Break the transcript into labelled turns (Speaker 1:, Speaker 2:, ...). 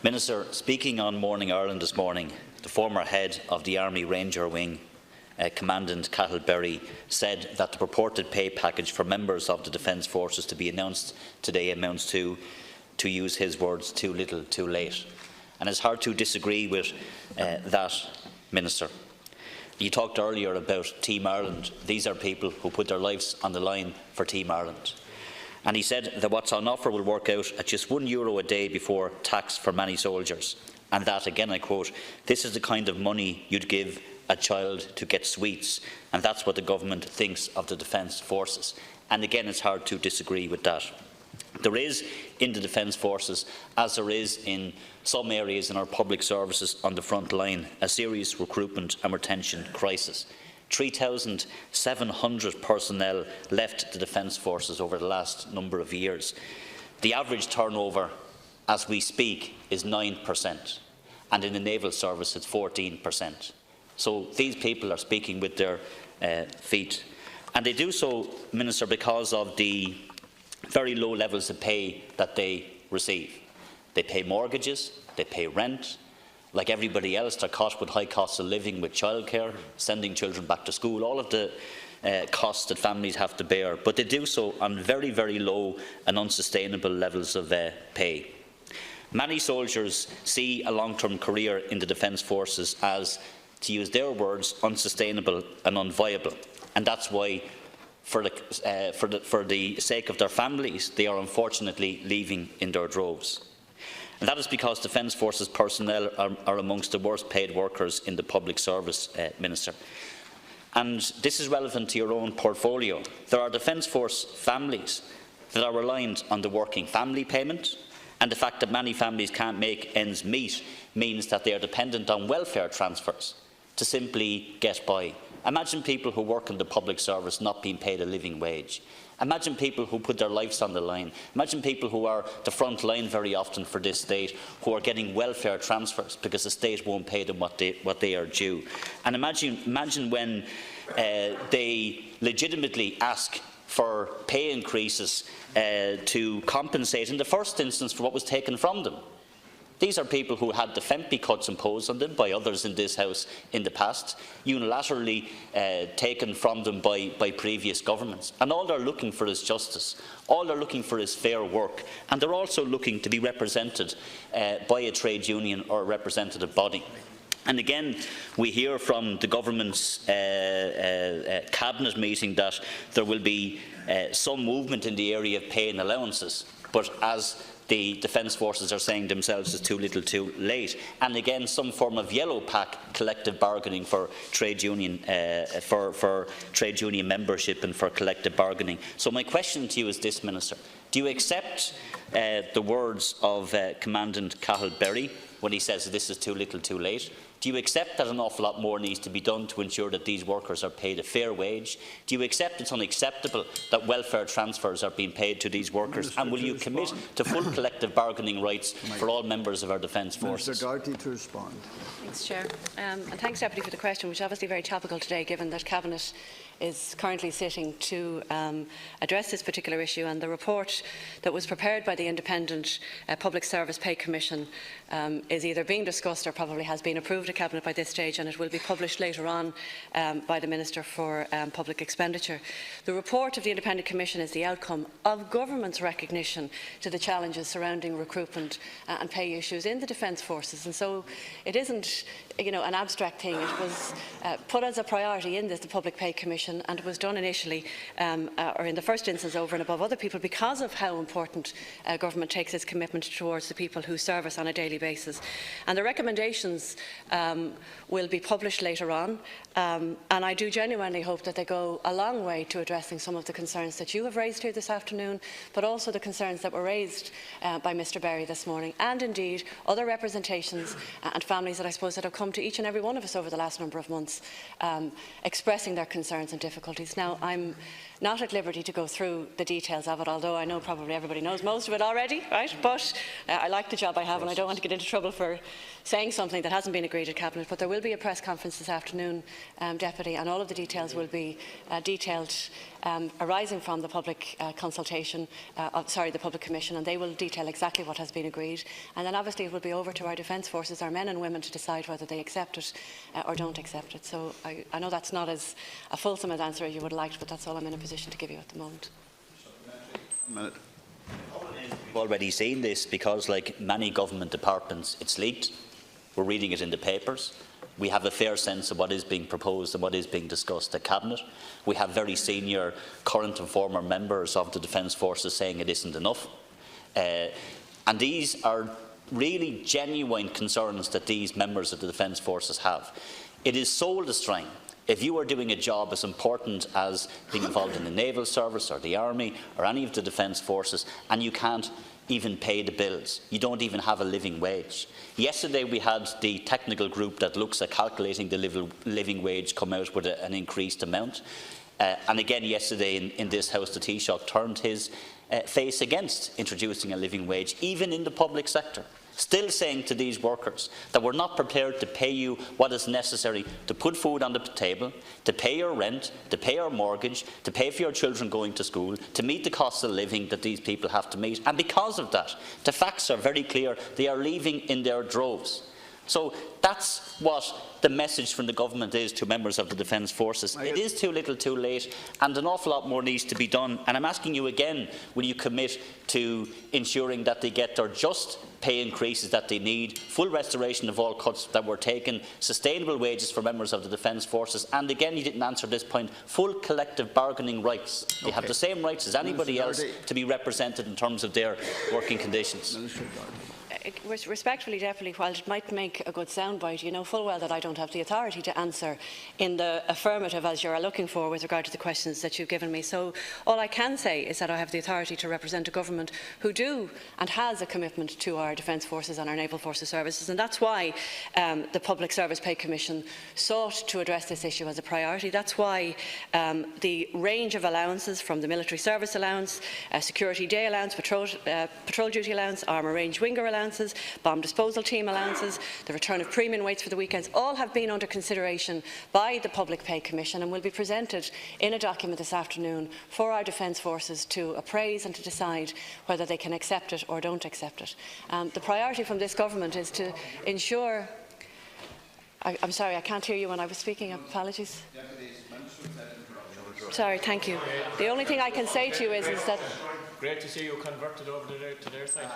Speaker 1: Minister, speaking on Morning Ireland this morning, the former head of the Army Ranger Wing, Commandant Berry, said that the purported pay package for members of the Defence Forces to be announced today amounts to use his words, too little, too late. And it's hard to disagree with that, Minister. You talked earlier about Team Ireland. These are people who put their lives on the line for Team Ireland. And he said that what's on offer will work out at just €1 a day before tax for many soldiers. And that, again I quote, "This is the kind of money you'd give a child to get sweets." And that's what the government thinks of the Defence Forces. And again, it's hard to disagree with that. There is in the Defence Forces, as there is in some areas in our public services on the front line, a serious recruitment and retention crisis. 3,700 personnel left the Defence Forces over the last number of years. The average turnover, as we speak, is 9%, and in the Naval Service it's 14%. So these people are speaking with their feet. And they do so, Minister, because of the very low levels of pay that they receive. They pay mortgages, they pay rent. Like everybody else, they're caught with high costs of living, with childcare, sending children back to school, all of the costs that families have to bear. But they do so on very, very low and unsustainable levels of pay. Many soldiers see a long-term career in the Defence Forces as, to use their words, unsustainable and unviable. And that's why, for the sake of their families, they are unfortunately leaving in their droves. And that is because Defence Forces personnel are amongst the worst paid workers in the public service, Minister. And this is relevant to your own portfolio. There are Defence Force families that are reliant on the working family payment, and the fact that many families can't make ends meet means that they are dependent on welfare transfers to simply get by. Imagine people who work in the public service not being paid a living wage. Imagine people who put their lives on the line. Imagine people who are the front line very often for this state, who are getting welfare transfers because the state won't pay them what they are due. And imagine when they legitimately ask for pay increases to compensate in the first instance for what was taken from them. These are people who had the FEMPI cuts imposed on them by others in this House in the past, unilaterally taken from them by previous governments. And all they're looking for is justice. All they're looking for is fair work. And they're also looking to be represented by a trade union or a representative body. And again, we hear from the government's cabinet meeting that there will be some movement in the area of pay and allowances. But as the Defence Forces are saying themselves, is too little too late. And again, some form of yellow pack collective bargaining for trade union trade union membership and for collective bargaining. So my question to you is this, Minister. Do you accept the words of Commandant Berry when he says this is too little too late? Do you accept that an awful lot more needs to be done to ensure that these workers are paid a fair wage? Do you accept it's unacceptable that welfare transfers are being paid to these workers? And will you commit to full collective bargaining rights for all members of our Defence Forces?
Speaker 2: Minister Doherty to respond.
Speaker 3: Thanks, Chair. And thanks, Deputy, for the question, which is obviously very topical today, given that Cabinet is currently sitting to address this particular issue, and the report that was prepared by the Independent Public Service Pay Commission is either being discussed or probably has been approved at Cabinet by this stage, and it will be published later on by the Minister for Public Expenditure. The report of the Independent Commission is the outcome of government's recognition to the challenges surrounding recruitment and pay issues in the Defence Forces, and so it isn't an abstract thing. It was put as a priority in the Public Pay Commission, and it was done initially, or in the first instance, over and above other people, because of how important government takes its commitment towards the people who serve us on a daily basis. And the recommendations will be published later on, and I do genuinely hope that they go a long way to addressing some of the concerns that you have raised here this afternoon, but also the concerns that were raised by Mr Berry this morning, and indeed other representations and families that I suppose that have come to each and every one of us over the last number of months, expressing their concerns and difficulties. Now, I'm not at liberty to go through the details of it, although I know probably everybody knows most of it already, right? But I like the job I have, and I don't want to get into trouble for saying something that hasn't been agreed at Cabinet. But there will be a press conference this afternoon, Deputy, and all of the details will be detailed arising from the public consultation, the public commission, and they will detail exactly what has been agreed. And then obviously it will be over to our defence forces, our men and women, to decide whether they accept it or don't accept it. So I know that's not as a fulsome an answer as you would have liked, but that's all I'm in a position to give you at the moment.
Speaker 1: We've already seen this because, like many government departments, it's leaked. We're reading it in the papers. We have a fair sense of what is being proposed and what is being discussed at Cabinet. We have very senior current and former members of the Defence Forces saying it isn't enough. And these are really genuine concerns that these members of the Defence Forces have. It is soul destroying if you are doing a job as important as being involved in the Naval Service or the Army or any of the Defence Forces, and you can't even pay the bills. You don't even have a living wage. Yesterday we had the technical group that looks at calculating the living wage come out with an increased amount. And again yesterday in this House, the Taoiseach turned his face against introducing a living wage, even in the public sector. Still saying to these workers that we're not prepared to pay you what is necessary to put food on the table, to pay your rent, to pay your mortgage, to pay for your children going to school, to meet the cost of living that these people have to meet. And because of that, the facts are very clear. They are leaving in their droves. So that's what the message from the government is to members of the Defence Forces. It is too little too late, and an awful lot more needs to be done. And I'm asking you again, will you commit to ensuring that they get their just pay increases that they need, full restoration of all cuts that were taken, sustainable wages for members of the Defence Forces, and again, you didn't answer this point, full collective bargaining rights. They have the same rights as anybody else to be represented in terms of their working conditions.
Speaker 3: Respectfully, Deputy, while it might make a good soundbite, you know full well that I don't have the authority to answer in the affirmative as you are looking for with regard to the questions that you've given me. So all I can say is that I have the authority to represent a government who do and has a commitment to our Defence Forces and our Naval Forces services, and that's why the Public Service Pay Commission sought to address this issue as a priority. That's why the range of allowances, from the military service allowance, security day allowance, patrol duty allowance, armour range winger allowance, bomb disposal team allowances, the return of premium weights for the weekends, all have been under consideration by the Public Pay Commission and will be presented in a document this afternoon for our Defence Forces to appraise and to decide whether they can accept it or don't accept it. The priority from this government is to ensure... I'm sorry, I can't hear you when I was speaking. Apologies. Sorry, thank you. The only thing I can say to you is that...
Speaker 2: Great to see you converted over to their side.